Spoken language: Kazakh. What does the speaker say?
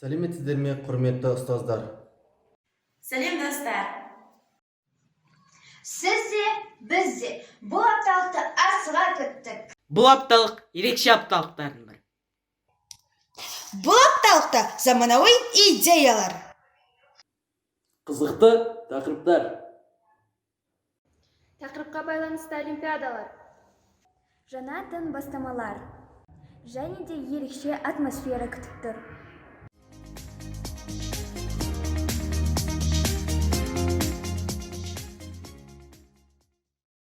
Сәлеметсіздер ме, құрметті ұстаздар? Сәлем достар. Сіз де, біз де бұл апталықты асыға күттік. Бұл апталық ерекше апталықтардың бірі. Бұл апталықта заманауи идеялар. Қызықты тақырыптар. Тақырыпқа байланысты олимпиадалар. Жаңа тың бастамалар. Және де ерекше атмосфера күтіп тұр.